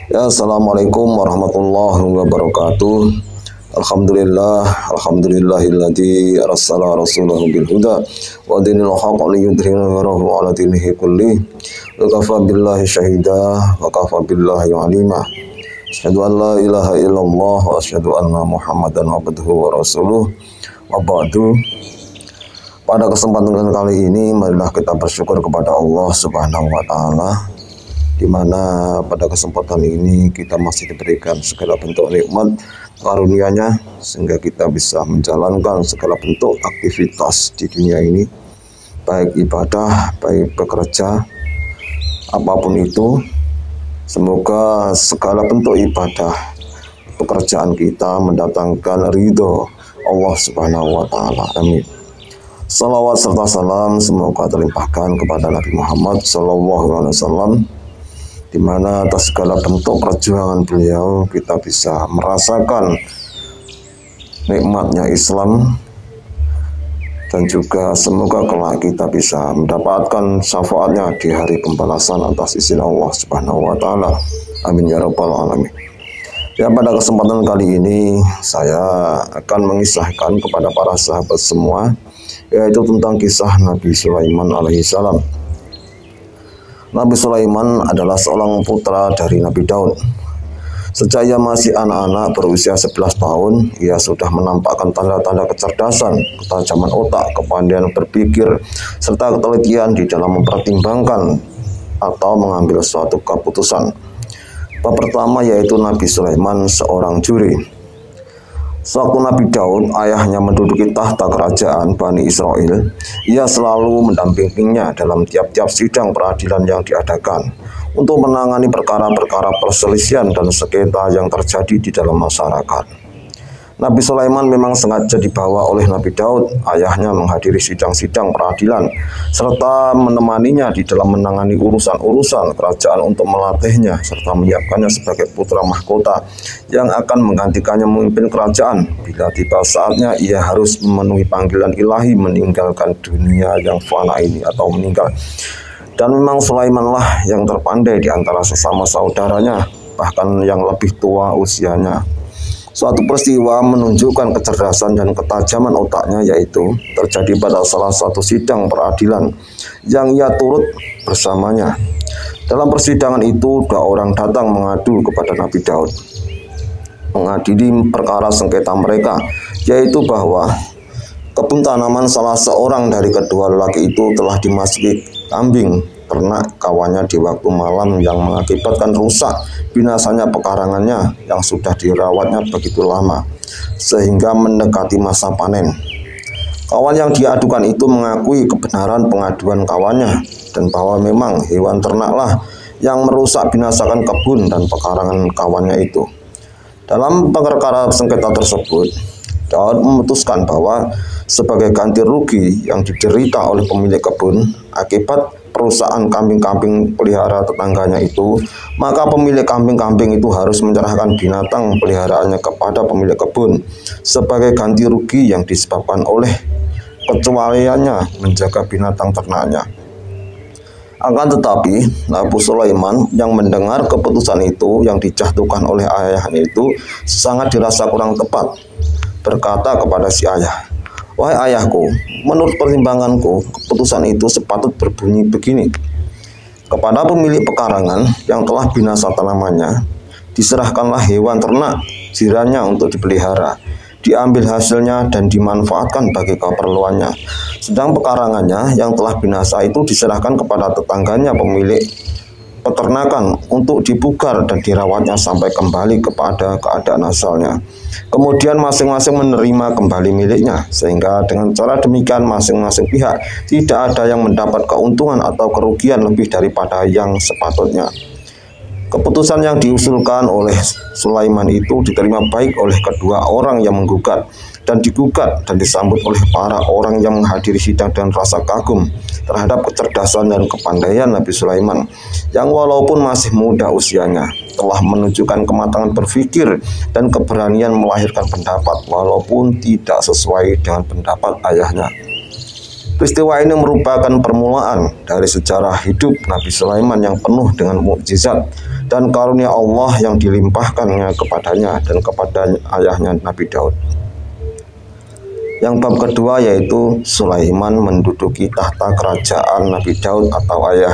Ya, assalamualaikum warahmatullahi wabarakatuh. Alhamdulillahilladzi arsala rasulahu bil huda wa dinil haqq liyudhhirahu 'ala dinihi kulli. Wa kafa billahi syahida wa kafa billahi alima. Asyhadu an la ilaha illallah wa asyhadu anna Muhammadan abduhu wa rasuluh. Wa ba'du. Pada kesempatan kali ini marilah kita bersyukur kepada Allah Subhanahu wa taala, di mana pada kesempatan ini kita masih diberikan segala bentuk nikmat karunia-Nya sehingga kita bisa menjalankan segala bentuk aktivitas di dunia ini, baik ibadah, baik bekerja, apapun itu. Semoga segala bentuk ibadah pekerjaan kita mendatangkan ridho Allah Subhanahu wa taala. Amin. Salawat serta salam semoga terlimpahkan kepada Nabi Muhammad SAW, di mana atas segala bentuk perjuangan beliau kita bisa merasakan nikmatnya Islam, dan juga semoga kelak kita bisa mendapatkan syafaatnya di hari pembalasan atas izin Allah Subhanahu wa taala. Amin ya rabbal alamin. Ya, pada kesempatan kali ini saya akan mengisahkan kepada para sahabat semua, yaitu tentang kisah Nabi Sulaiman alaihissalam. Nabi Sulaiman adalah seorang putra dari Nabi Daud. Sejak ia masih anak-anak berusia 11 tahun, ia sudah menampakkan tanda-tanda kecerdasan, ketajaman otak, kepandaian berpikir, serta ketelitian di dalam mempertimbangkan atau mengambil suatu keputusan. Bab pertama yaitu Nabi Sulaiman seorang juri. Sewaktu Nabi Daud, ayahnya menduduki tahta kerajaan Bani Israel, ia selalu mendampinginya dalam tiap-tiap sidang peradilan yang diadakan untuk menangani perkara-perkara perselisihan dan sengketa yang terjadi di dalam masyarakat. Nabi Sulaiman memang sengaja dibawa oleh Nabi Daud, ayahnya, menghadiri sidang-sidang peradilan serta menemaninya di dalam menangani urusan-urusan kerajaan untuk melatihnya serta menyiapkannya sebagai putra mahkota yang akan menggantikannya memimpin kerajaan bila tiba saatnya ia harus memenuhi panggilan ilahi meninggalkan dunia yang fana ini atau meninggal. Dan memang Sulaimanlah yang terpandai di antara sesama saudaranya, bahkan yang lebih tua usianya. Suatu peristiwa menunjukkan kecerdasan dan ketajaman otaknya, yaitu terjadi pada salah satu sidang peradilan yang ia turut bersamanya. Dalam persidangan itu, dua orang datang mengadu kepada Nabi Daud, mengadili perkara sengketa mereka, yaitu bahwa kebun tanaman salah seorang dari kedua lelaki itu telah dimasuki kambing ternak kawannya di waktu malam yang mengakibatkan rusak binasanya pekarangannya yang sudah dirawatnya begitu lama sehingga mendekati masa panen. Kawan yang diadukan itu mengakui kebenaran pengaduan kawannya dan bahwa memang hewan ternaklah yang merusak binasakan kebun dan pekarangan kawannya itu. Dalam perkara sengketa tersebut, Daud memutuskan bahwa sebagai ganti rugi yang diderita oleh pemilik kebun akibat perusahaan kambing-kambing pelihara tetangganya itu, maka pemilik kambing-kambing itu harus menyerahkan binatang peliharaannya kepada pemilik kebun sebagai ganti rugi yang disebabkan oleh kecualiannya menjaga binatang ternaknya. Akan tetapi, Nabi Sulaiman yang mendengar keputusan itu yang dijatuhkan oleh ayahnya itu sangat dirasa kurang tepat, berkata kepada si ayah, "Wahai ayahku, menurut pertimbanganku, keputusan itu sepatut berbunyi begini. Kepada pemilik pekarangan yang telah binasa tanamannya, diserahkanlah hewan ternak jiranya untuk dipelihara, diambil hasilnya dan dimanfaatkan bagi keperluannya. Sedang pekarangannya yang telah binasa itu diserahkan kepada tetangganya pemilik peternakan untuk dipugar dan dirawatnya sampai kembali kepada keadaan asalnya. Kemudian masing-masing menerima kembali miliknya, sehingga dengan cara demikian masing-masing pihak tidak ada yang mendapat keuntungan atau kerugian lebih daripada yang sepatutnya." Keputusan yang diusulkan oleh Sulaiman itu diterima baik oleh kedua orang yang menggugat dan digugat dan disambut oleh para orang yang menghadiri sidang dan rasa kagum terhadap kecerdasan dan kepandaian Nabi Sulaiman yang walaupun masih muda usianya telah menunjukkan kematangan berpikir dan keberanian melahirkan pendapat walaupun tidak sesuai dengan pendapat ayahnya. Peristiwa ini merupakan permulaan dari sejarah hidup Nabi Sulaiman yang penuh dengan mukjizat dan karunia Allah yang dilimpahkannya kepadanya dan kepada ayahnya Nabi Daud. Yang bab kedua yaitu Sulaiman menduduki tahta kerajaan Nabi Daud atau ayah